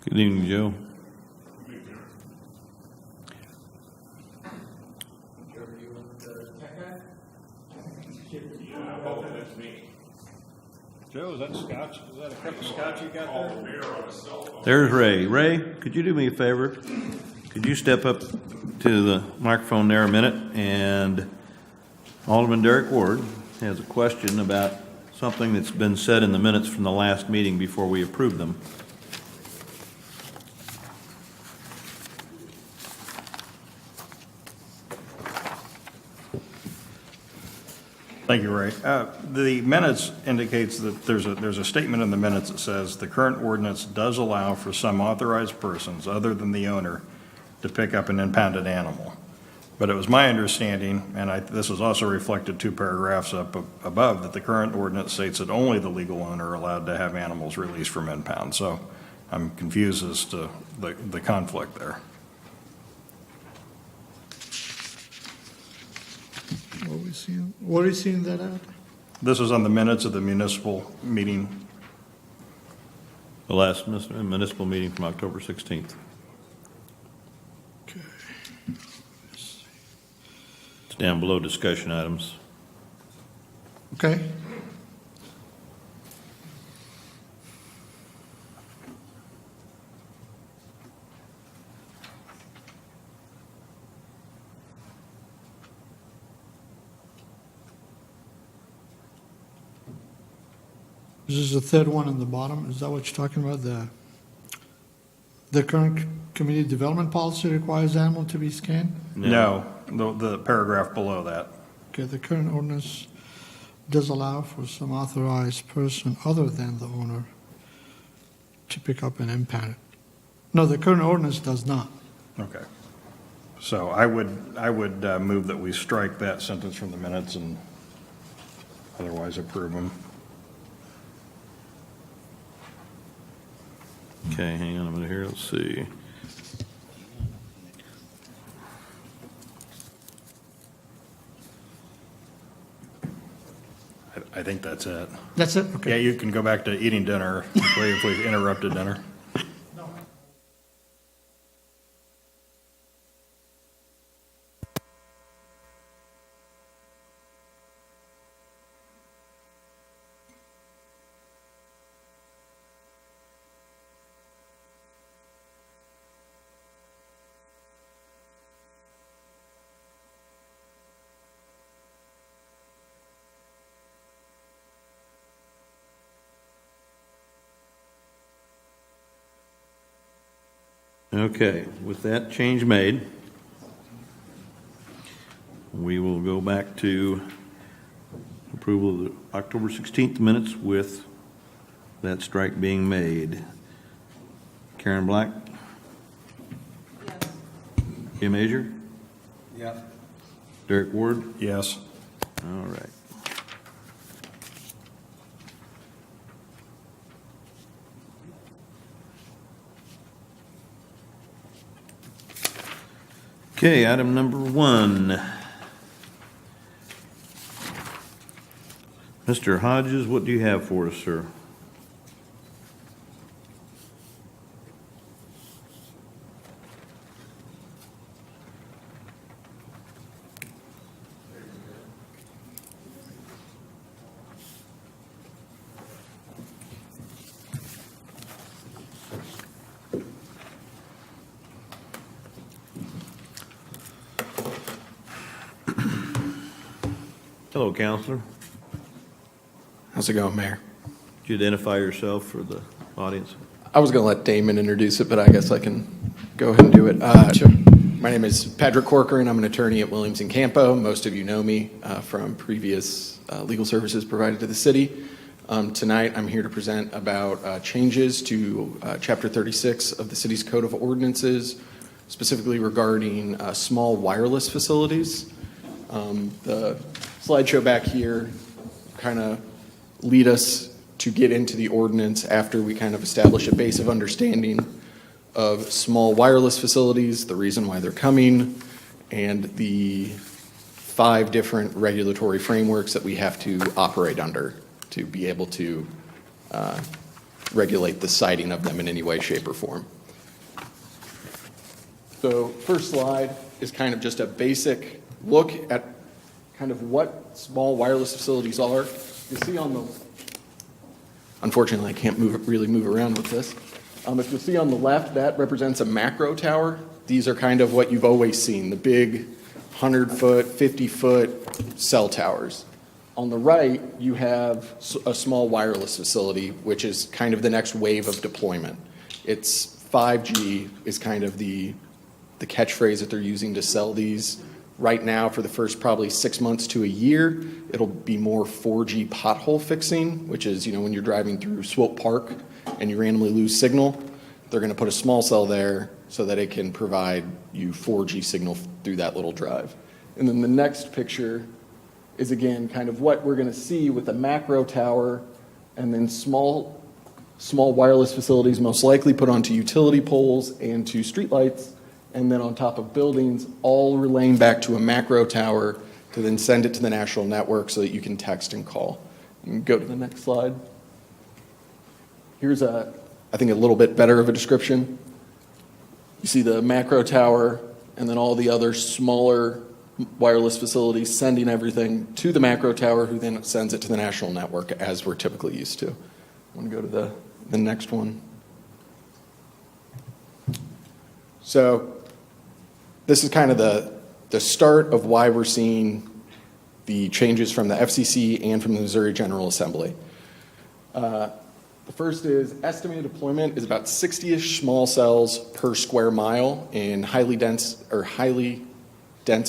Good evening, Joe. Joe, is that scotch? Is that a cup of scotch you got there? There's Ray. Ray, could you do me a favor? Could you step up to the microphone there a minute? And Alderman Derek Ward has a question about something that's been said in the minutes from the last meeting before we approved them. Thank you, Ray. The minutes indicates that there's a statement in the minutes that says the current ordinance does allow for some authorized persons other than the owner to pick up an impounded animal. But it was my understanding, and this is also reflected 2 paragraphs up above, that the current ordinance states that only the legal owner are allowed to have animals released from impound. So I'm confused as to the conflict there. What are you seeing that at? This is on the minutes of the municipal meeting. The last municipal meeting from October 16th. Okay. It's down below discussion items. Okay. This is the third one on the bottom. Is that what you're talking about? The current community development policy requires animal to be scanned? No, the paragraph below that. Okay, the current ordinance does allow for some authorized person other than the owner to pick up and impound it. No, the current ordinance does not. Okay. So I would move that we strike that sentence from the minutes and otherwise approve them. Okay, hang on a minute here. Let's see. I think that's it. That's it? Yeah, Okay. you can go back to eating dinner if we've interrupted dinner. Okay, with that change made, we will go back to approval of the October 16th minutes with that strike being made. Karen Black? Yes. Jim Azier? Yes. Derek Ward? Yes. All right. Okay, item number 1. Mr. Hodges, what do you have for us, sir? Hello, Counselor. How's it going, Mayor? Could you identify yourself for the audience? I was going to let Damon introduce it, but I guess I can go ahead and do it. My name is Patrick Corcoran. I'm an attorney at Williams & Campo. Most of you know me from previous legal services provided to the city. Tonight, I'm here to present about changes to Chapter 36 of the city's Code of Ordinances, specifically regarding small wireless facilities. The slideshow back here kind of lead us to get into the ordinance after we kind of establish a base of understanding of small wireless facilities, the reason why they're coming, and the 5 different regulatory frameworks that we have to operate under to be able to regulate the siting of them in any way, shape, or form. So first slide is kind of just a basic look at kind of what small wireless facilities are. You see on the, unfortunately I can't really move around with this. If you see on the left, that represents a macro tower. These are kind of what you've always seen, the big 100-foot, 50-foot cell towers. On the right, you have a small wireless facility, which is kind of the next wave of deployment. It's 5G is kind of the catchphrase that they're using to sell these. Right now, for the first probably 6 months to a year, it'll be more 4G pothole fixing, which is, when you're driving through Swope Park and you randomly lose signal, they're going to put a small cell there so that it can provide you 4G signal through that little drive. And then the next picture is, again, kind of what we're going to see with the macro tower, and then small wireless facilities most likely put onto utility poles and to streetlights, and then on top of buildings, all relaying back to a macro tower to then send it to the national network so that you can text and call. You can go to the next slide. Here's I think a little bit better of a description. You see the macro tower and then all the other smaller wireless facilities sending everything to the macro tower, who then sends it to the national network as we're typically used to. I want to go to the next one. So this is kind of the start of why we're seeing the changes from the FCC and from the Missouri General Assembly. The first is estimated deployment is about 60-ish small cells per square mile in highly dense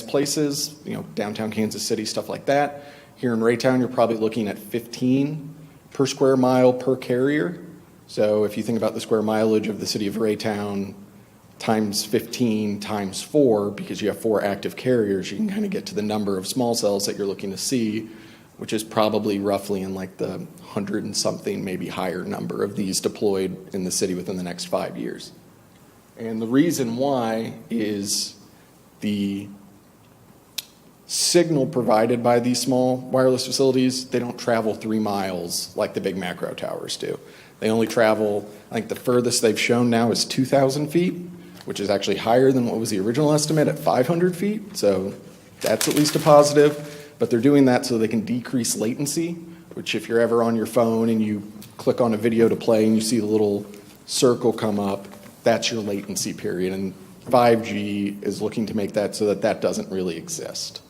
places, downtown Kansas City, stuff like that. Here in Raytown, you're probably looking at 15 per square mile per carrier. So if you think about the square mileage of the city of Raytown times 15 times 4, because you have 4 active carriers, you can kind of get to the number of small cells that you're looking to see, which is probably roughly in like the 100 and something, maybe higher number of these deployed in the city within the next 5 years. And the reason why is the signal provided by these small wireless facilities, they don't travel 3 miles like the big macro towers do. They only travel, I think the furthest they've shown now is 2,000 feet, which is actually higher than what was the original estimate at 500 feet. So that's at least a positive. But they're doing that so they can decrease latency, which if you're ever on your phone and you click on a video to play and you see the little circle come up, that's your latency period. And 5G is looking to make that so that that doesn't really exist.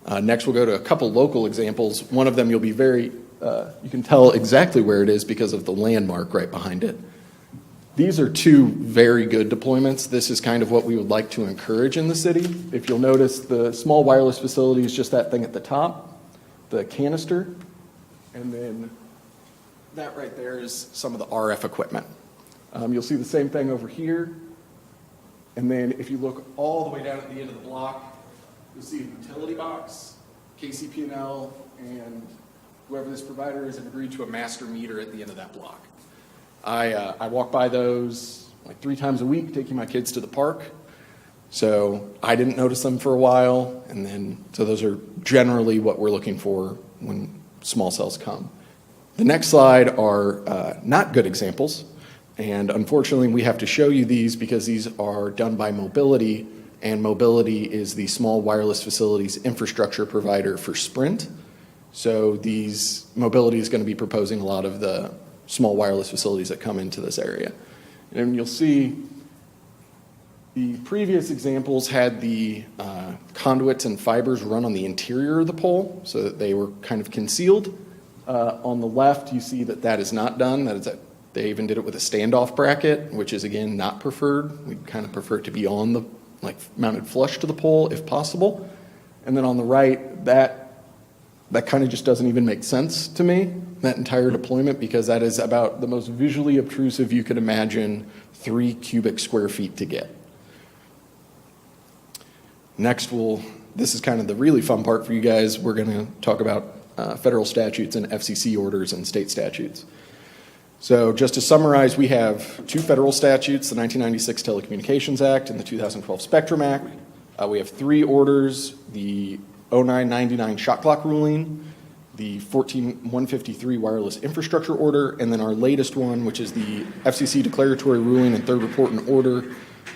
Next, we'll go to a couple local examples. One of them you'll be you can tell exactly where it is because of the landmark right behind it. These are 2 very good deployments. This is kind of what we would like to encourage in the city. If you'll notice, the small wireless facility is just that thing at the top, the canister, and then that right there is some of the RF equipment. You'll see the same thing over here. And then if you look all the way down at the end of the block, you'll see a utility box, KCP&L, and whoever this provider is have agreed to a master meter at the end of that block. I walk by those like 3 times a week, taking my kids to the park. So I didn't notice them for a while, and then so those are generally what we're looking for when small cells come. The next slide are not good examples, and unfortunately we have to show you these because these are done by Mobility, and Mobility is the small wireless facilities infrastructure provider for Sprint. So Mobility is going to be proposing a lot of the small wireless facilities that come into this area. And you'll see the previous examples had the conduits and fibers run on the interior of the pole so that they were kind of concealed. On the left, you see that is not done. They even did it with a standoff bracket, which is, again, not preferred. We kind of prefer it to be on mounted flush to the pole if possible. And then on the right, that kind of just doesn't even make sense to me, that entire deployment, because that is about the most visually obtrusive you could imagine 3 cubic square feet to get. Next, this is kind of the really fun part for you guys. We're going to talk about federal statutes and FCC orders and state statutes. So just to summarize, we have 2 federal statutes, the 1996 Telecommunications Act and the 2012 Spectrum Act. We have 3 orders, the 0999 shot clock ruling, the 14153 wireless infrastructure order, and then our latest one, which is the FCC declaratory ruling and third report and order,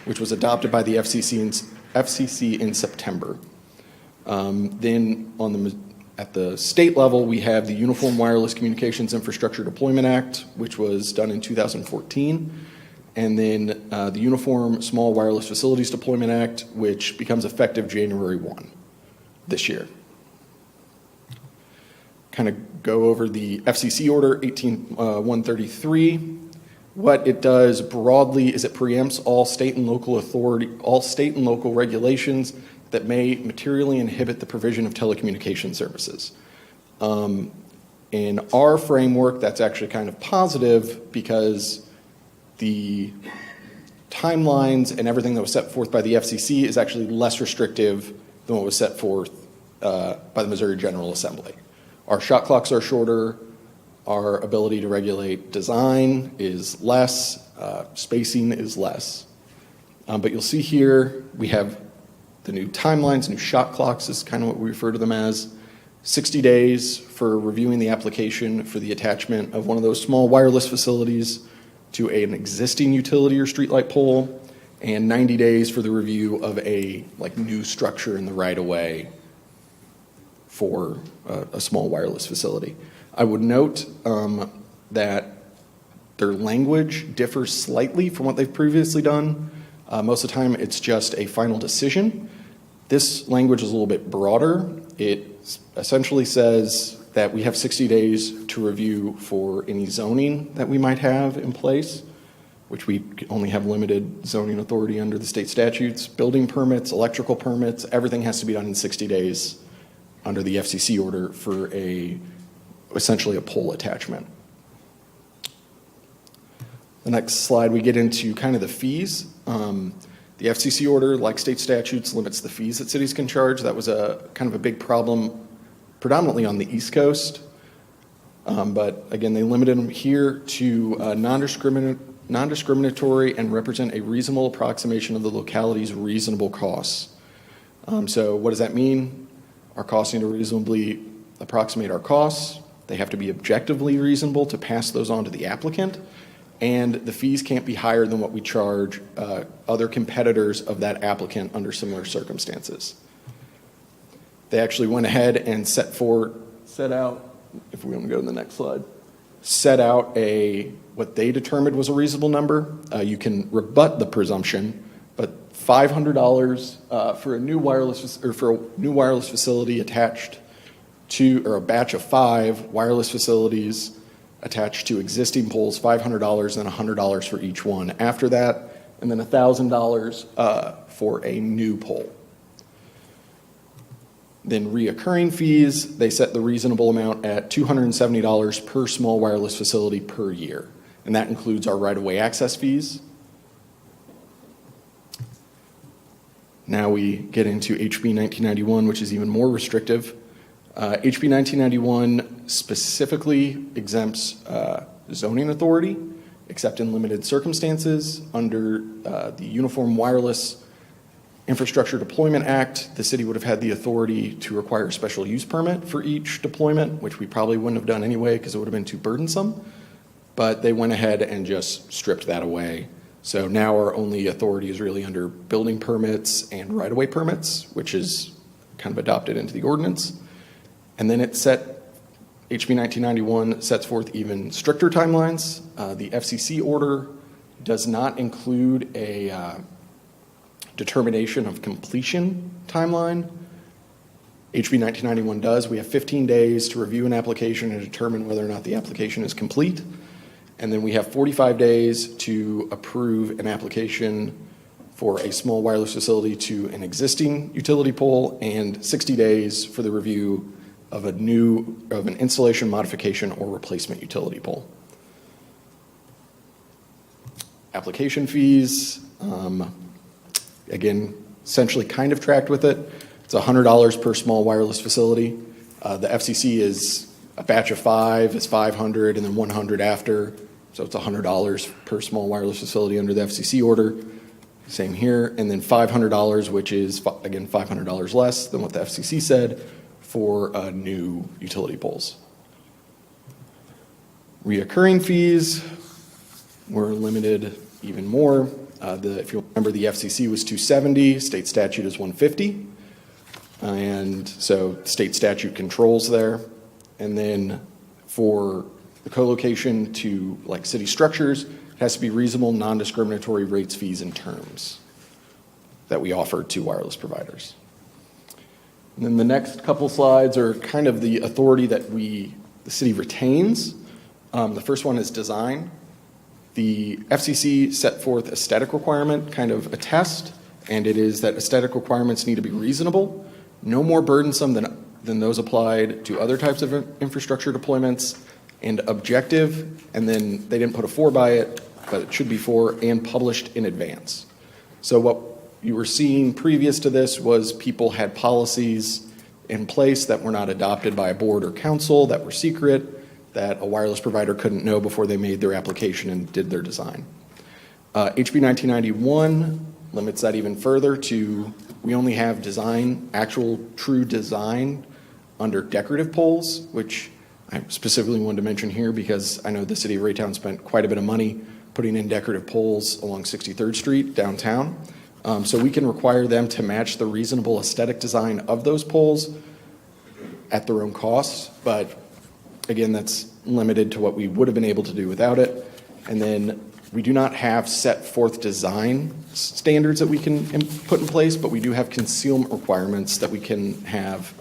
which was adopted by the FCC in September. Then at the state level, we have the Uniform Wireless Communications Infrastructure Deployment Act, which was done in 2014, and then the Uniform Small Wireless Facilities Deployment Act, which becomes effective January 1 this year. Kind of go over the FCC order 18133. What it does broadly is it preempts all state and local regulations that may materially inhibit the provision of telecommunication services. In our framework, that's actually kind of positive because the timelines and everything that was set forth by the FCC is actually less restrictive than what was set forth by the Missouri General Assembly. Our shot clocks are shorter, our ability to regulate design is less, spacing is less. But you'll see here we have the new timelines, new shot clocks is kind of what we refer to them as. 60 days for reviewing the application for the attachment of one of those small wireless facilities to an existing utility or streetlight pole, and 90 days for the review of a new structure in the right-of-way for a small wireless facility. I would note that their language differs slightly from what they've previously done. Most of the time, it's just a final decision. This language is a little bit broader. It essentially says that we have 60 days to review for any zoning that we might have in place, which we only have limited zoning authority under the state statutes. Building permits, electrical permits, everything has to be done in 60 days under the FCC order for essentially a pole attachment. The next slide, we get into kind of the fees. The FCC order, like state statutes, limits the fees that cities can charge. That was a kind of a big problem, predominantly on the East Coast. But again, they limited them here to non-discriminatory and represent a reasonable approximation of the locality's reasonable costs. So what does that mean? Our costs need to reasonably approximate our costs. They have to be objectively reasonable to pass those on to the applicant. And the fees can't be higher than what we charge other competitors of that applicant under similar circumstances. They actually went ahead and set out, if we want to go to the next slide, set out what they determined was a reasonable number. You can rebut the presumption, but $500 for a new wireless facility attached to, or a batch of 5 wireless facilities attached to existing poles, $500 and $100 for each one after that, and then $1,000 for a new pole. Then reoccurring fees, they set the reasonable amount at $270 per small wireless facility per year, and that includes our right-of-way access fees. Now we get into HB 1991, which is even more restrictive. HB 1991 specifically exempts zoning authority, except in limited circumstances. Under the Uniform Wireless Infrastructure Deployment Act, the city would have had the authority to require a special use permit for each deployment, which we probably wouldn't have done anyway because it would have been too burdensome. But they went ahead and just stripped that away. So now our only authority is really under building permits and right-of-way permits, which is kind of adopted into the ordinance. And then HB 1991 sets forth even stricter timelines. The FCC order does not include a determination of completion timeline. HB 1991 does. We have 15 days to review an application and determine whether or not the application is complete. And then we have 45 days to approve an application for a small wireless facility to an existing utility pole, and 60 days for the review of an installation, modification, or replacement utility pole. Application fees, again, essentially kind of tracked with it. It's $100 per small wireless facility. The FCC is a batch of 5 is $500, and then $100 after. So it's $100 per small wireless facility under the FCC order. Same here. And then $500, which is, again, $500 less than what the FCC said for new utility poles. Reoccurring fees were limited even more. If you remember, the FCC was 270, state statute is 150. And so state statute controls there. And then for the co-location to like city structures, it has to be reasonable, non-discriminatory rates, fees, and terms that we offer to wireless providers. And then the next couple slides are kind of the authority that the city retains. The first one is design. The FCC set forth aesthetic requirement, kind of a test, and it is that aesthetic requirements need to be reasonable, no more burdensome than those applied to other types of infrastructure deployments, and objective, and then they didn't put a 4 by it, but it should be 4, and published in advance. So what you were seeing previous to this was people had policies in place that were not adopted by a board or council, that were secret, that a wireless provider couldn't know before they made their application and did their design. HB 1991 limits that even further to, we only have design, actual true design under decorative poles, which I specifically wanted to mention here because I know the city of Raytown spent quite a bit of money putting in decorative poles along 63rd Street downtown. So we can require them to match the reasonable aesthetic design of those poles at their own costs, but again, that's limited to what we would have been able to do without it. And then we do not have set forth design standards that we can put in place, but we do have concealment requirements that we can have.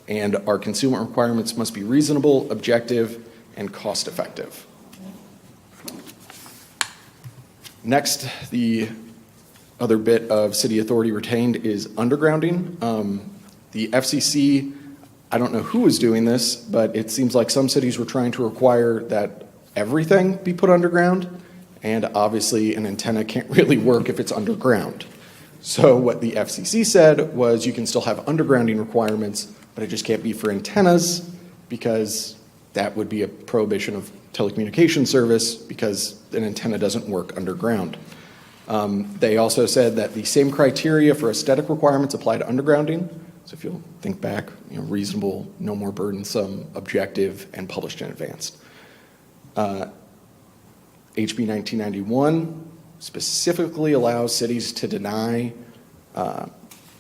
And our concealment requirements must be reasonable, objective, and cost effective. Next, the other bit of city authority retained is undergrounding. The FCC, I don't know who was doing this, but it seems like some cities were trying to require that everything be put underground, and obviously an antenna can't really work if it's underground. So what the FCC said was you can still have undergrounding requirements, but it just can't be for antennas because that would be a prohibition of telecommunication service because an antenna doesn't work underground. They also said that the same criteria for aesthetic requirements apply to undergrounding. So if you'll think back, reasonable, no more burdensome, objective, and published in advance. HB 1991 specifically allows cities to deny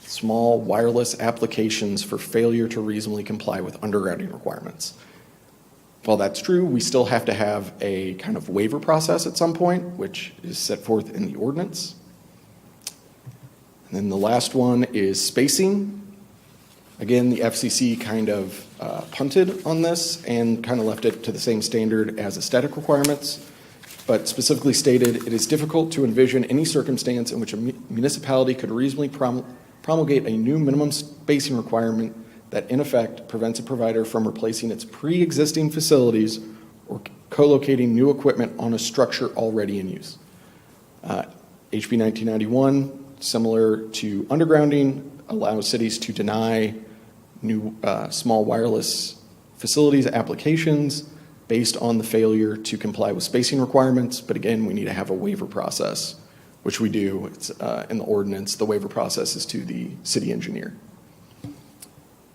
small wireless applications for failure to reasonably comply with undergrounding requirements. While that's true, we still have to have a kind of waiver process at some point, which is set forth in the ordinance. And then the last one is spacing. Again, the FCC kind of punted on this and kind of left it to the same standard as aesthetic requirements, but specifically stated, it is difficult to envision any circumstance in which a municipality could reasonably promulgate a new minimum spacing requirement that in effect prevents a provider from replacing its pre-existing facilities or co-locating new equipment on a structure already in use. HB 1991, similar to undergrounding, allows cities to deny new small wireless facilities applications based on the failure to comply with spacing requirements. But again, we need to have a waiver process, which we do. It's in the ordinance. The waiver process is to the city engineer.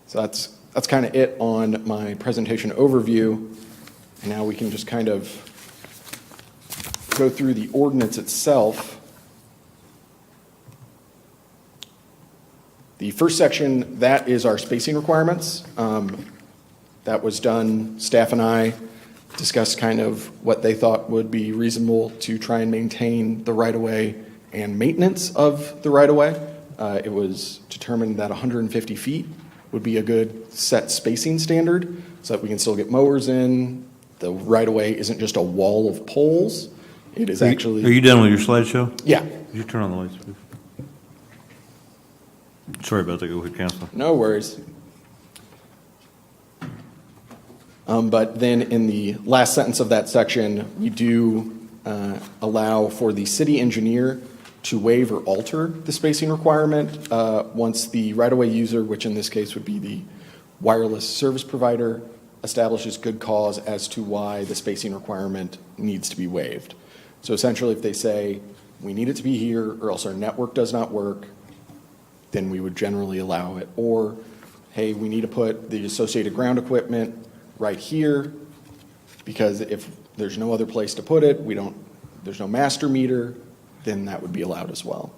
So that's kind of it on my presentation overview. And now we can just kind of go through the ordinance itself. The first section, that is our spacing requirements. That was done, staff and I discussed kind of what they thought would be reasonable to try and maintain the right-of-way and maintenance of the right-of-way. It was determined that 150 feet would be a good set spacing standard so that we can still get mowers in. The right-of-way isn't just a wall of poles. It is actually... Are you done with your slideshow? Yeah. Could you turn on the lights, please? Sorry about that. Go ahead, Counselor. No worries. But then in the last sentence of that section, we do allow for the city engineer to waive or alter the spacing requirement once the right-of-way user, which in this case would be the wireless service provider, establishes good cause as to why the spacing requirement needs to be waived. So essentially, if they say, we need it to be here or else our network does not work, then we would generally allow it. Or hey, we need to put the associated ground equipment right here, because if there's no other place to put it, there's no master meter, then that would be allowed as well.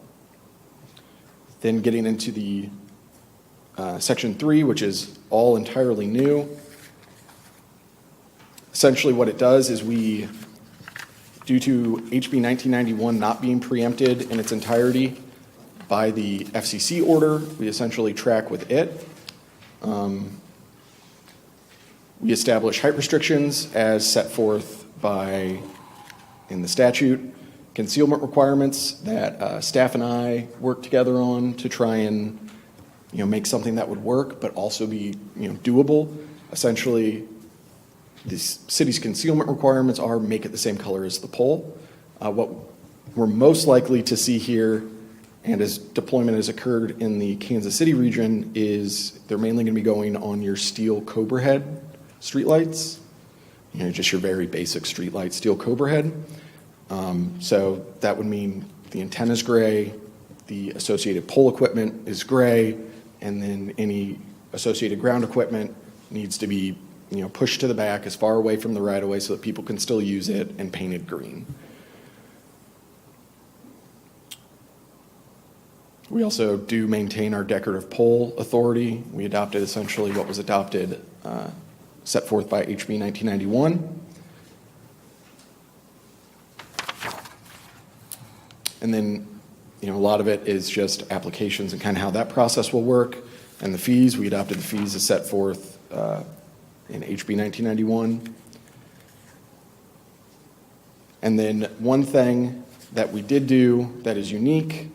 Then getting into the Section 3, which is all entirely new. Essentially what it does is due to HB 1991 not being preempted in its entirety by the FCC order, we essentially track with it. We establish height restrictions as set forth in the statute, concealment requirements that staff and I work together on to try and make something that would work, but also be doable. Essentially, the city's concealment requirements are make it the same color as the pole. What we're most likely to see here, and as deployment has occurred in the Kansas City region, is they're mainly going to be going on your steel Cobra head streetlights, just your very basic streetlight steel Cobra head. So that would mean the antenna's gray, the associated pole equipment is gray, and then any associated ground equipment needs to be pushed to the back as far away from the right-of-way so that people can still use it, and painted green. We also do maintain our decorative pole authority. We adopted essentially what was adopted, set forth by HB 1991. And then, a lot of it is just applications and kind of how that process will work. And the fees, we adopted the fees as set forth in HB 1991. And then one thing that we did do that is unique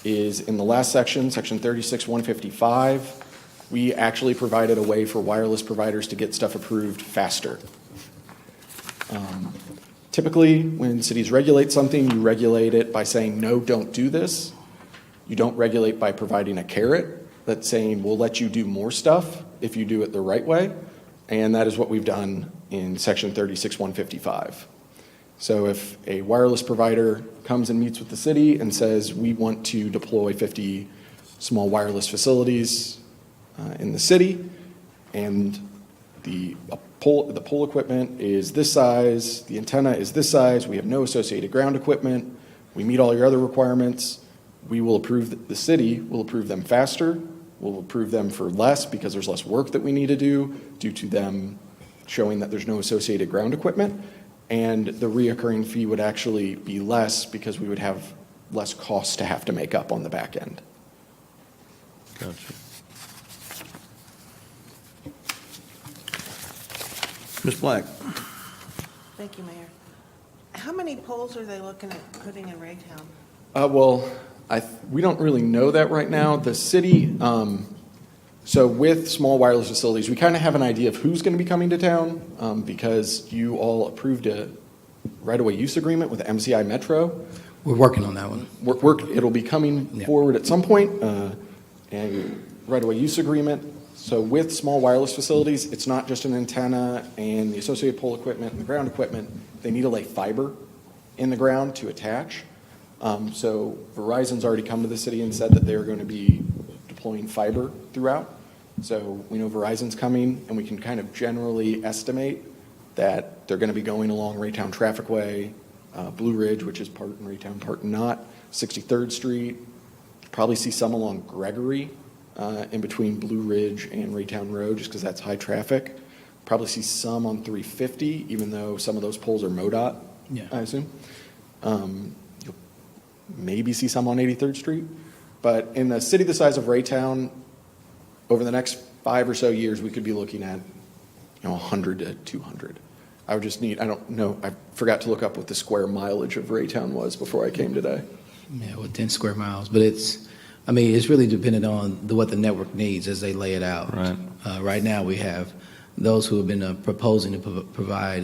is in the last section, section 36-155, we actually provided a way for wireless providers to get stuff approved faster. Typically, when cities regulate something, you regulate it by saying, no, don't do this. You don't regulate by providing a carrot that's saying, we'll let you do more stuff if you do it the right way. And that is what we've done in section 36-155. So if a wireless provider comes and meets with the city and says, we want to deploy 50 small wireless facilities in the city, and the pole equipment is this size, the antenna is this size, we have no associated ground equipment, we meet all your other requirements, we will approve, the city will approve them faster, we'll approve them for less because there's less work that we need to do due to them showing that there's no associated ground equipment, and the reoccurring fee would actually be less because we would have less costs to have to make up on the back end. Gotcha. Ms. Black? Thank you, Mayor. How many poles are they looking at putting in Raytown? Well, we don't really know that right now. The city, so with small wireless facilities, we kind of have an idea of who's going to be coming to town because you all approved a right-of-way use agreement with MCI Metro. We're working on that one. It'll be coming forward at some point, and right-of-way use agreement. So with small wireless facilities, it's not just an antenna and the associated pole equipment and the ground equipment. They need to lay fiber in the ground to attach. So Verizon's already come to the city and said that they're going to be deploying fiber throughout. So we know Verizon's coming, and we can kind of generally estimate that they're going to be going along Raytown Trafficway, Blue Ridge, which is part in Raytown, part not, 63rd Street. Probably see some along Gregory in between Blue Ridge and Raytown Road, just because that's high traffic. Probably see some on 350, even though some of those poles are MoDOT, I assume. You'll maybe see some on 83rd Street. But in a city the size of Raytown, over the next 5 or so years, we could be looking at 100 to 200. I would just need, I don't know, I forgot to look up what the square mileage of Raytown was before I came today. Yeah, well, 10 square miles. But it's really dependent on what the network needs as they lay it out. Right. Right now, we have those who have been proposing to provide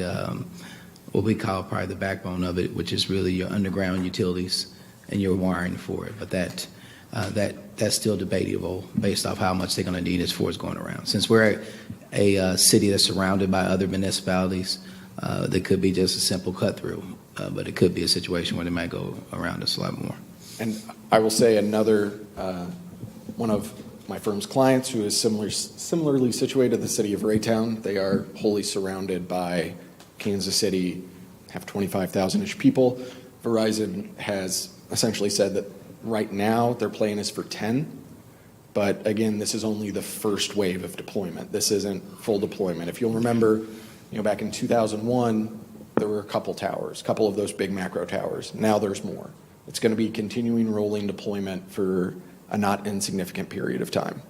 what we call probably the backbone of it, which is really your underground utilities and your wiring for it. But that's still debatable based off how much they're going to need as far as going around. Since we're a city that's surrounded by other municipalities, there could be just a simple cut through, but it could be a situation where they might go around us a lot more. And I will say another one of my firm's clients, who is similarly situated to the city of Raytown. They are wholly surrounded by Kansas City, have 25,000-ish people. Verizon has essentially said that right now their plan is for 10. But again, this is only the first wave of deployment. This isn't full deployment. If you'll remember, back in 2001, there were a couple towers, a couple of those big macro towers. Now there's more. It's going to be continuing rolling deployment for a not insignificant period of time.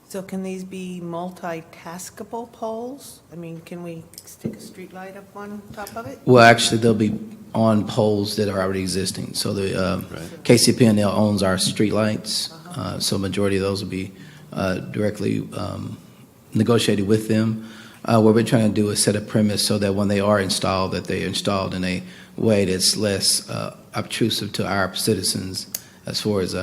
So can these be multitaskable poles? I mean, can we stick a street light up on top of it? Well, actually, they'll be on poles that are already existing. So the KCP&L owns our streetlights, so majority of those will be directly negotiated with them. What we're trying to do is set a premise so that when they are installed, that they're installed in a way that's less obtrusive to our citizens as far as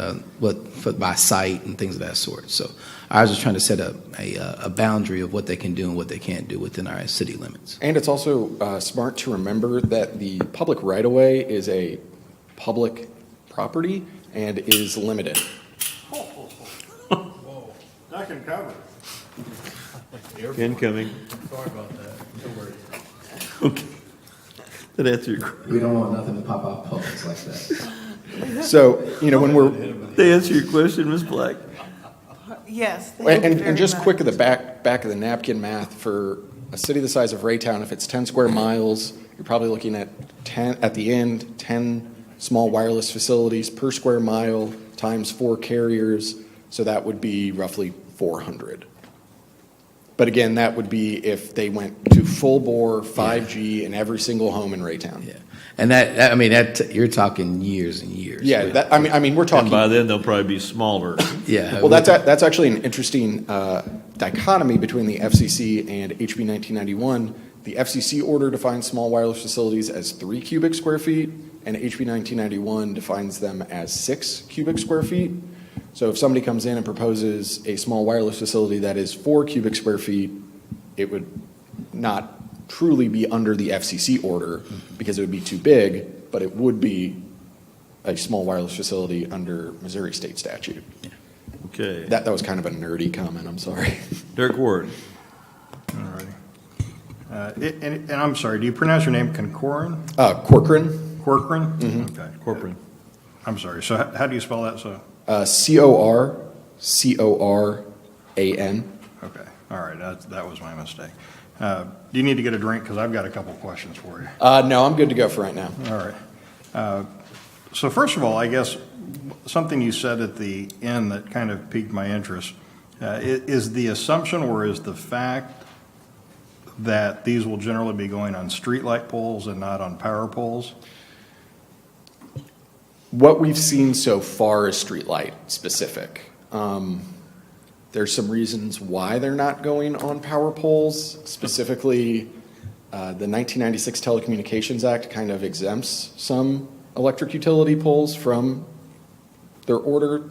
by sight and things of that sort. So ours is trying to set a boundary of what they can do and what they can't do within our city limits. And it's also smart to remember that the public right-of-way is a public property and is limited. Whoa, that can cover. Incoming. Sorry about that. Don't worry. Okay. That answer your, We don't want nothing to pop out poles like that. So, when we're, they answer your question, Ms. Black? Yes. thank you and very just much. quick of the back of the napkin math, for a city the size of Raytown, if it's 10 square miles, you're probably looking at 10, at the end, 10 small wireless facilities per square mile times 4 carriers, so that would be roughly 400. But again, that would be if they went to full bore 5G in every single home in Raytown. Yeah, and that you're talking years and years. Yeah, that, I mean, we're And talking. by then, they'll probably be smaller. Yeah. Well, that's actually an interesting dichotomy between the FCC and HB 1991. The FCC order defines small wireless facilities as 3 cubic square feet, and HB 1991 defines them as 6 cubic square feet. So if somebody comes in and proposes a small wireless facility that is 4 cubic square feet, it would not truly be under the FCC order because it would be too big, but it would be a small wireless facility under Missouri state statute. Okay. That was kind of a nerdy comment, I'm sorry. Derek Ward. All righty. And I'm sorry, do you pronounce your name Corcoran? Corcoran, Corcoran? Mm-hmm. Okay. Corcoran. I'm sorry, so how do you spell that? So, Corcoran. okay, all right, that was my mistake. Do you need to get a drink? Because I've got a couple questions for you. No, I'm good to go for right now. All right. So first of all, I guess something you said at the end that kind of piqued my interest is the assumption or is the fact that these will generally be going on streetlight poles and not on power poles? What we've seen so far is streetlight specific. There's some reasons why they're not going on power poles. Specifically, the 1996 Telecommunications Act kind of exempts some electric utility poles from their order.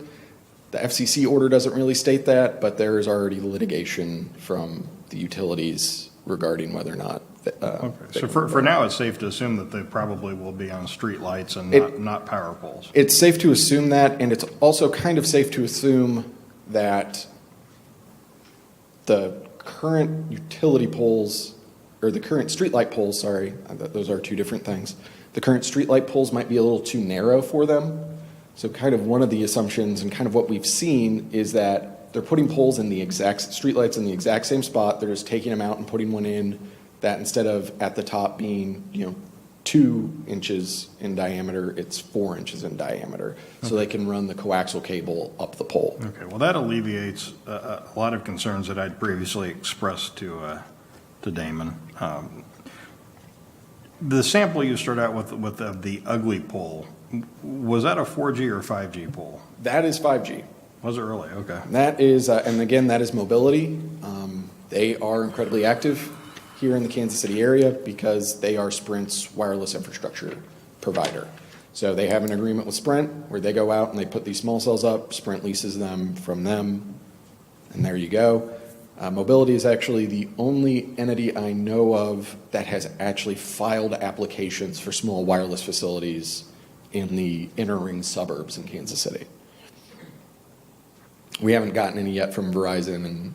The FCC order doesn't really state that, but there is already litigation from the utilities regarding whether or not. Okay. So for now, it's safe to assume that they probably will be on streetlights and not power poles. It's safe to assume that, and it's also kind of safe to assume that the current utility poles, or the current streetlight poles, sorry, those are two different things. The current streetlight poles might be a little too narrow for them. So kind of one of the assumptions and kind of what we've seen is that they're putting poles in the exact, streetlights in the exact same spot. They're just taking them out and putting one in that instead of at the top being, 2 inches in diameter, it's 4 inches in diameter. So they can run the coaxial cable up the pole. Okay, well, that alleviates a lot of concerns that I'd previously expressed to Damon. The sample you start out with the ugly pole, was that a 4G or 5G pole? That is 5G. Was it really? Okay. That is, and again, that is mobility. They are incredibly active here in the Kansas City area because they are Sprint's wireless infrastructure provider. So they have an agreement with Sprint where they go out and they put these small cells up. Sprint leases them from them, and there you go. Mobility is actually the only entity I know of that has actually filed applications for small wireless facilities in the inner ring suburbs in Kansas City. We haven't gotten any yet from Verizon and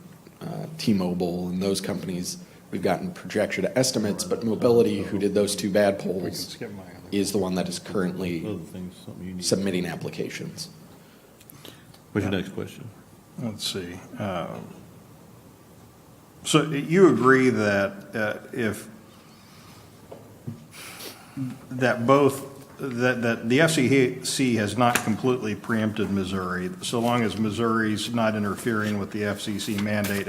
T-Mobile and those companies. We've gotten projection estimates, but Mobility, who did those two bad polls, is the one that is currently Other things, something you need. submitting applications. What's your next question? Let's see. So you agree that that the FCC has not completely preempted Missouri, so long as Missouri's not interfering with the FCC mandate,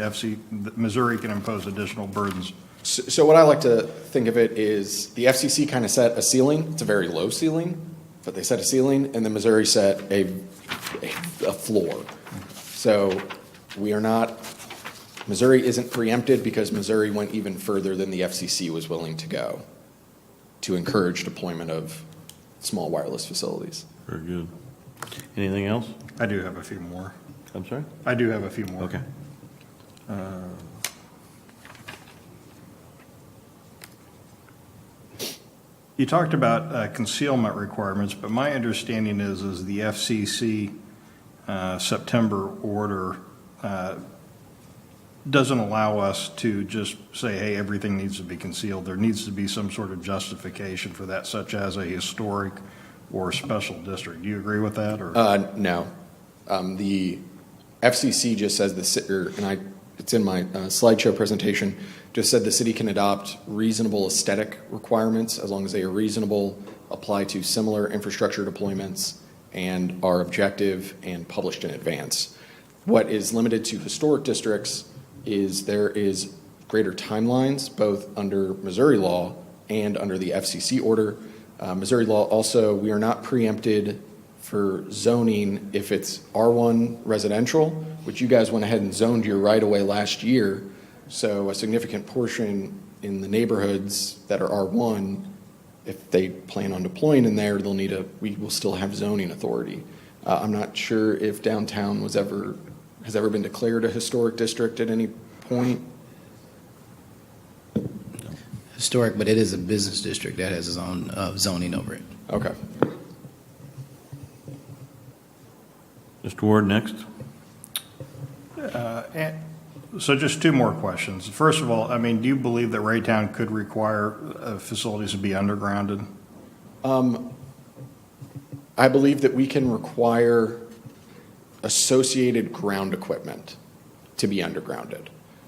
Missouri can impose additional burdens. So what I like to think of it is the FCC kind of set a ceiling. It's a very low ceiling, but they set a ceiling, and then Missouri set a floor. So Missouri isn't preempted because Missouri went even further than the FCC was willing to go to encourage deployment of small wireless facilities. Very good. Anything else? I do have a few more. I'm sorry? I do have a few more. Okay. You talked about concealment requirements, but my understanding is the FCC September order doesn't allow us to just say, hey, everything needs to be concealed. There needs to be some sort of justification for that, such as a historic or special district. Do you agree with that? Or? No. The FCC just says it's in my slideshow presentation, just said the city can adopt reasonable aesthetic requirements as long as they are reasonable, apply to similar infrastructure deployments, and are objective and published in advance. What is limited to historic districts is there is greater timelines, both under Missouri law and under the FCC order. Missouri law also, we are not preempted for zoning if it's R1 residential, which you guys went ahead and zoned your right-of-way last year. So a significant portion in the neighborhoods that are R1, if they plan on deploying in there, we will still have zoning authority. I'm not sure if downtown has ever been declared a historic district at any point. Historic, but it is a business district that has its own zoning over it. Okay. Mr. Ward, next. So just two more questions. First of all, do you believe that Raytown could require facilities to be undergrounded? I believe that we can require associated ground equipment to be undergrounded.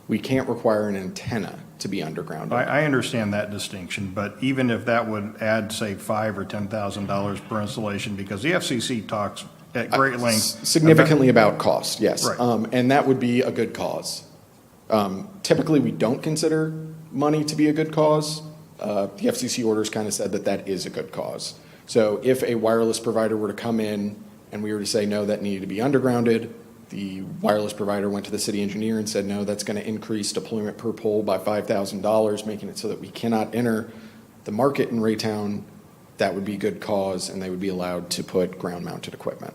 We can't require an antenna to be undergrounded. I understand that distinction, but even if that would add, say, $5,000 or $10,000 per installation, because the FCC talks at great length. Significantly about cost, yes. Right. And that would be a good cause. Typically, we don't consider money to be a good cause. The FCC orders kind of said that is a good cause. So if a wireless provider were to come in and we were to say, no, that needed to be undergrounded, the wireless provider went to the city engineer and said, no, that's going to increase deployment per pole by $5,000, making it so that we cannot enter the market in Raytown, that would be a good cause, and they would be allowed to put ground-mounted equipment.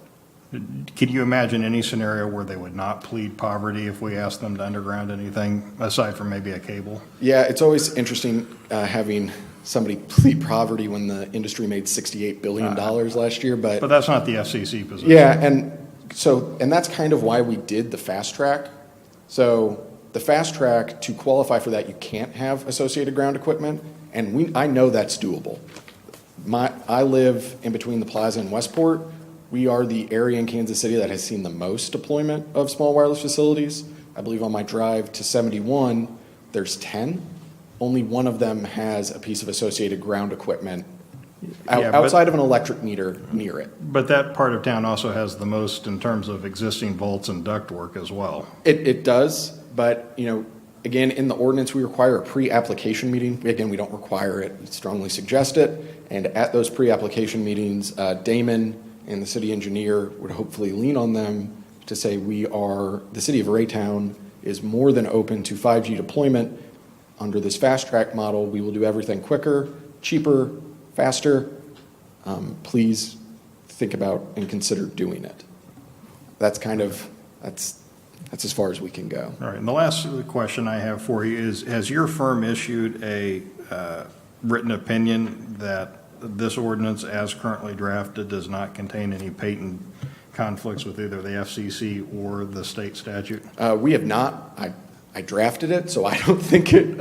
Can you imagine any scenario where they would not plead poverty if we asked them to underground anything, aside from maybe a cable? Yeah, it's always interesting having somebody plead poverty when the industry made $68 billion last year. But that's not the FCC position. Yeah, and that's kind of why we did the fast track. So the fast track, to qualify for that, you can't have associated ground equipment, and I know that's doable. I live in between the plaza and Westport. We are the area in Kansas City that has seen the most deployment of small wireless facilities. I believe on my drive to 71, there's 10. Only one of them has a piece of associated ground equipment outside of an electric meter near it. But that part of town also has the most in terms of existing vaults and ductwork as well. It does, but again, in the ordinance, we require a pre-application meeting. Again, we don't require it, we strongly suggest it. And at those pre-application meetings, Damon and the city engineer would hopefully lean on them to say the city of Raytown is more than open to 5G deployment. Under this fast track model, we will do everything quicker, cheaper, faster. Please think about and consider doing it. That's as far as we can go. All right, and the last question I have for you is, has your firm issued a written opinion that this ordinance as currently drafted does not contain any patent conflicts with either the FCC or the state statute? We have not. I drafted it, so I don't think it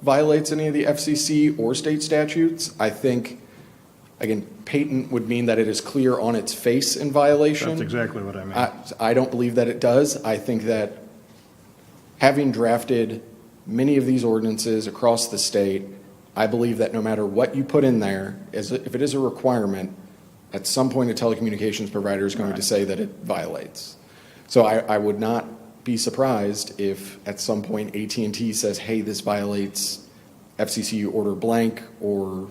violates any of the FCC or state statutes. I think, again, patent would mean that it is clear on its face in violation. That's exactly what I meant. I don't believe that it does. I think that having drafted many of these ordinances across the state, I believe that no matter what you put in there, if it is a requirement, at some point a telecommunications provider is going to say that it violates. So I would not be surprised if at some point AT&T says, hey, this violates FCC order blank or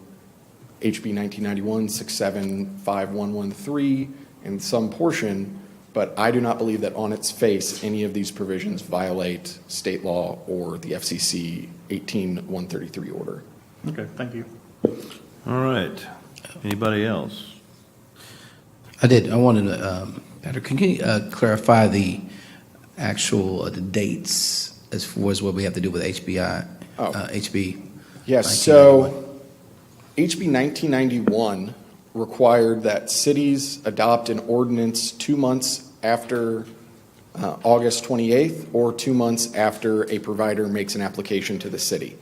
HB 1991 675113 in some portion, but I do not believe that on its face any of these provisions violate state law or the FCC 18133 order. Okay, thank you. All right. Anybody else? I did. I wanted to, Patrick, can you clarify the actual the dates as far as what we have to do with HB? Yes, so HB 1991 required that cities adopt an ordinance 2 months after August 28th or 2 months after a provider makes an application to the city.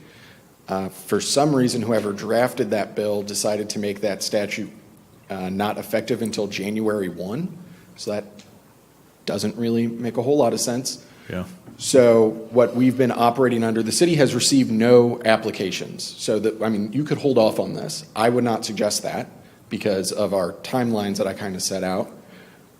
For some reason, whoever drafted that bill decided to make that statute not effective until January 1, so that doesn't really make a whole lot of sense. Yeah. So what we've been operating under, the city has received no applications. So you could hold off on this. I would not suggest that because of our timelines that I kind of set out.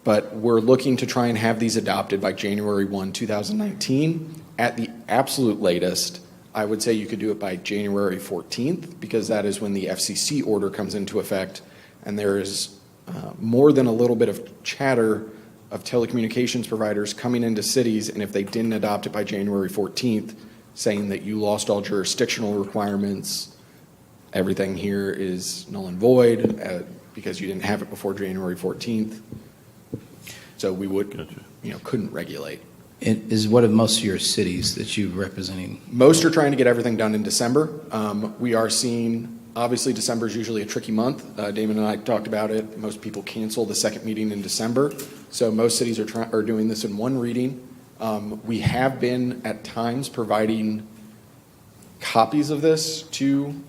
But we're looking to try and have these adopted by January 1, 2019. At the absolute latest, I would say you could do it by January 14th because that is when the FCC order comes into effect. And there is more than a little bit of chatter of telecommunications providers coming into cities, and if they didn't adopt it by January 14th, saying that you lost all jurisdictional requirements, everything here is null and void because you didn't have it before January 14th. So we would, couldn't regulate. And is what of most of your cities that you're representing? Most are trying to get everything done in December. We are seeing, obviously December is usually a tricky month. Damon and I talked about it. Most people cancel the second meeting in December. So most cities are doing this in one reading. We have been at times providing copies of this to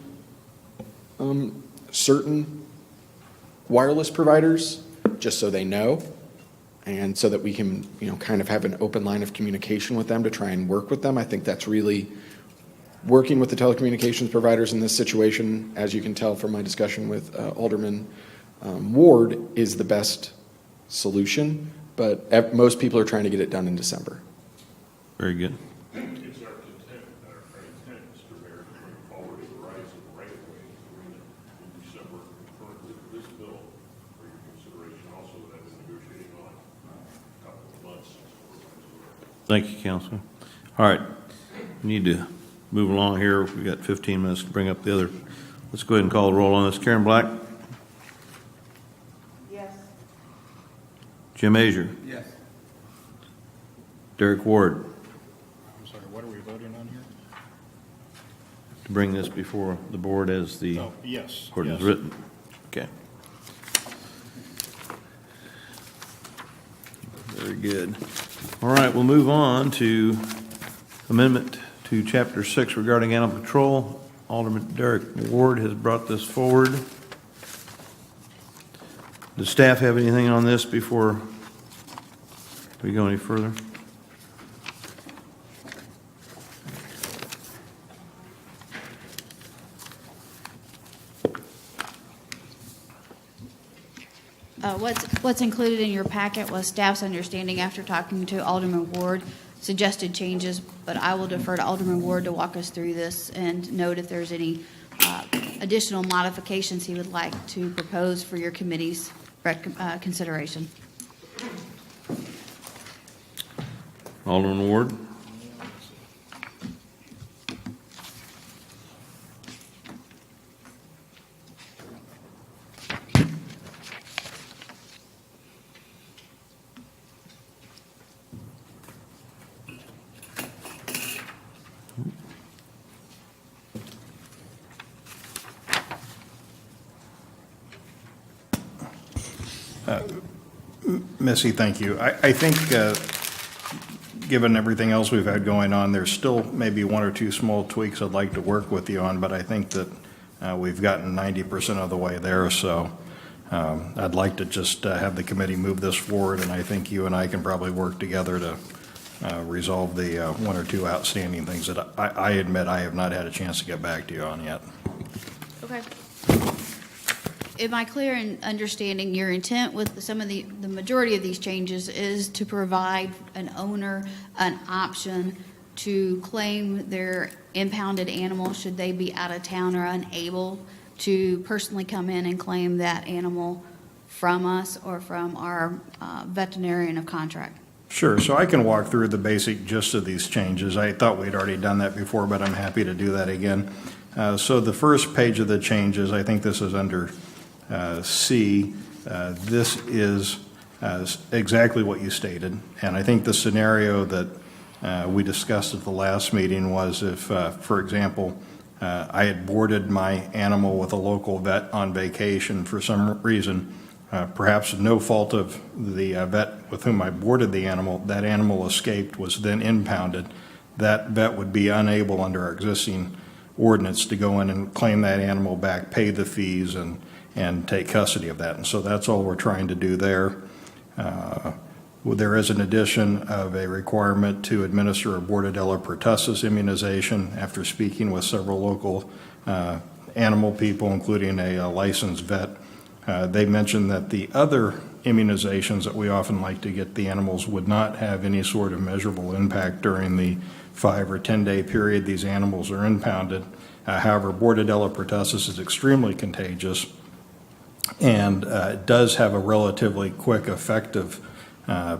certain wireless providers just so they know and so that we can kind of have an open line of communication with them to try and work with them. I think that's really working with the telecommunications providers in this situation, as you can tell from my discussion with Alderman Ward, is the best solution, but most people are trying to get it done in December. Very good. It's our intent Mr. Mayor, to bring forward the rise of the right-of-way agreement in December concurrently with this bill for your consideration. Also, that I've been negotiating on a couple of months. Thank you, Councilman. All right. We need to move along here. We've got 15 minutes to bring up the other. Let's go ahead and call the roll on this. Karen Black? Yes. Jim Azier? Yes. Derek Ward? I'm sorry, what are we voting on here? To bring this before the board as the Oh, yes. ordinance yes. written. Okay. Very good. All right, we'll move on to amendment to Chapter 6 regarding animal control. Alderman Derek Ward has brought this forward. Does staff have anything on this before we go any further? What's included in your packet was staff's understanding after talking to Alderman Ward, suggested changes, but I will defer to Alderman Ward to walk us through this and note if there's any additional modifications he would like to propose for your committee's consideration. Alderman Ward? Missy, thank you. I think, given everything else we've had going on, there's still maybe one or two small tweaks I'd like to work with you on, but I think that we've gotten 90% of the way there, so I'd like to just have the committee move this forward, and I think you and I can probably work together to resolve the one or two outstanding things that I admit I have not had a chance to get back to you on yet. Okay. Am I clear in understanding your intent with some of the majority of these changes is to provide an owner an option to claim their impounded animal should they be out of town or unable to personally come in and claim that animal from us or from our veterinarian of contract? Sure, so I can walk through the basic gist of these changes. I thought we'd already done that before, but I'm happy to do that again. So the first page of the changes, I think this is under C. This is exactly what you stated, and I think the scenario that we discussed at the last meeting was if, for example, I had boarded my animal with a local vet on vacation for some reason, perhaps no fault of the vet with whom I boarded the animal, that animal escaped, was then impounded. That vet would be unable under our existing ordinance to go in and claim that animal back, pay the fees, and take custody of that. And so that's all we're trying to do there. There is an addition of a requirement to administer a Bordetella pertussis immunization after speaking with several local animal people, including a licensed vet. They mentioned that the other immunizations that we often like to get the animals would not have any sort of measurable impact during the 5 or 10 day period these animals are impounded. However, Bordetella pertussis is extremely contagious and does have a relatively quick effective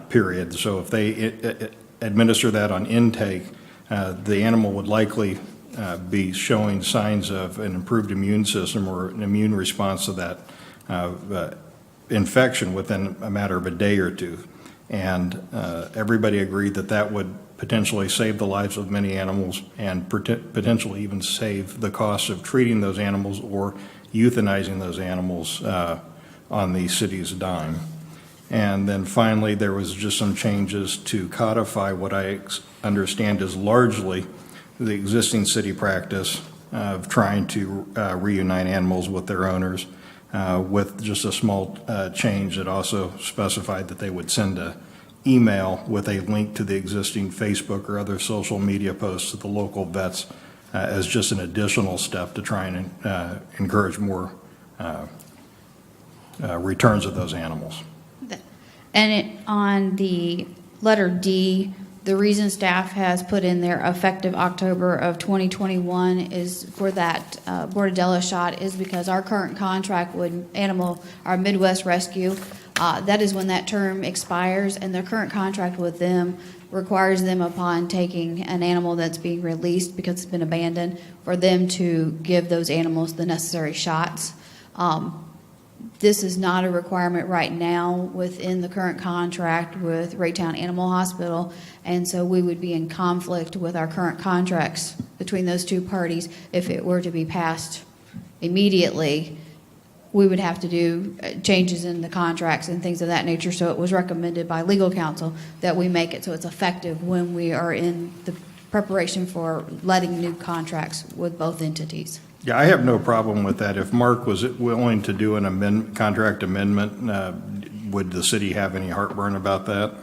period. So if they administer that on intake, the animal would likely be showing signs of an improved immune system or an immune response to that infection within a matter of a day or two. And everybody agreed that that would potentially save the lives of many animals and potentially even save the cost of treating those animals or euthanizing those animals on the city's dime. And then finally, there was just some changes to codify what I understand is largely the existing city practice of trying to reunite animals with their owners, with just a small change that also specified that they would send an email with a link to the existing Facebook or other social media posts to the local vets as just an additional step to try and encourage more returns of those animals. And on the letter D, the reason staff has put in there effective October of 2021 is for that Bordetella shot is because our current contract with our Midwest Rescue, that is when that term expires, and their current contract with them requires them upon taking an animal that's being released because it's been abandoned for them to give those animals the necessary shots. This is not a requirement right now within the current contract with Raytown Animal Hospital, and so we would be in conflict with our current contracts between those two parties. If it were to be passed immediately, we would have to do changes in the contracts and things of that nature, so it was recommended by legal counsel that we make it so it's effective when we are in the preparation for letting new contracts with both entities. Yeah, I have no problem with that. If Mark was willing to do an contract amendment, would the city have any heartburn about that?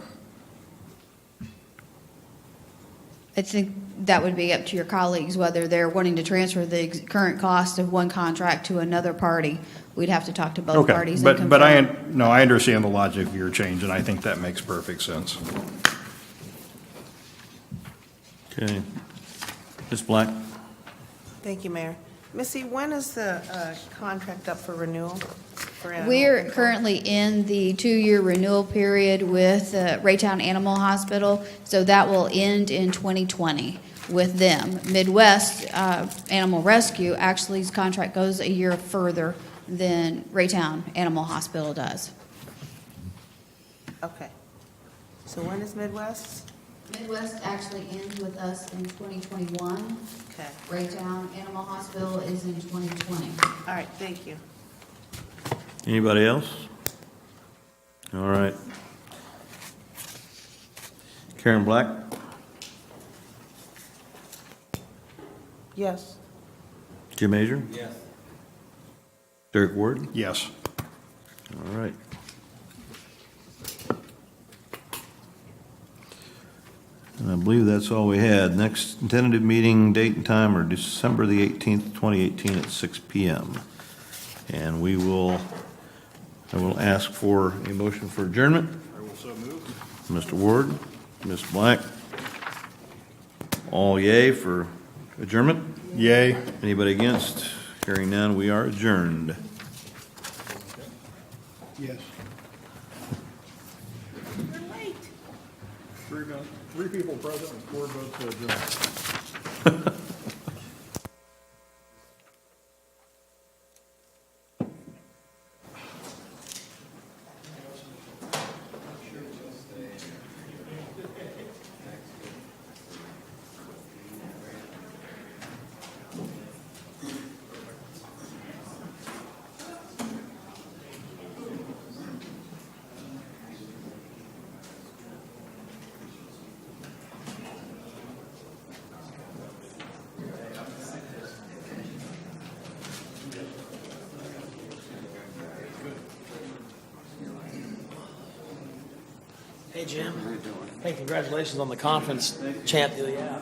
I think that would be up to your colleagues, whether they're wanting to transfer the current cost of one contract to another party. We'd have to talk to both parties. But I understand the logic of your change, and I think that makes perfect sense. Okay. Ms. Black? Thank you, Mayor. Missy, when is the contract up for renewal? We're currently in the 2-year renewal period with Raytown Animal Hospital, so that will end in 2020 with them. Midwest Animal Rescue, actually, his contract goes a year further than Raytown Animal Hospital does. Okay. So when is Midwest? Midwest actually ends with us in 2021. Okay. Raytown Animal Hospital is in 2020. All right, thank you. Anybody else? All right. Karen Black? Yes. Jim Azer? Yes. Derek Ward? Yes. All right. And I believe that's all we had. Next tentative meeting date and time are December the 18th, 2018 at 6 PM. And I will ask for a motion for adjournment. I will so move. Mr. Ward, Ms. Black, all yay for adjournment? Yay. Anybody against? Hearing none, we are adjourned. Yes. You're late. Three people present and 4 votes to adjourn. Hey, Jim. Hey, congratulations on the conference champ deal you have.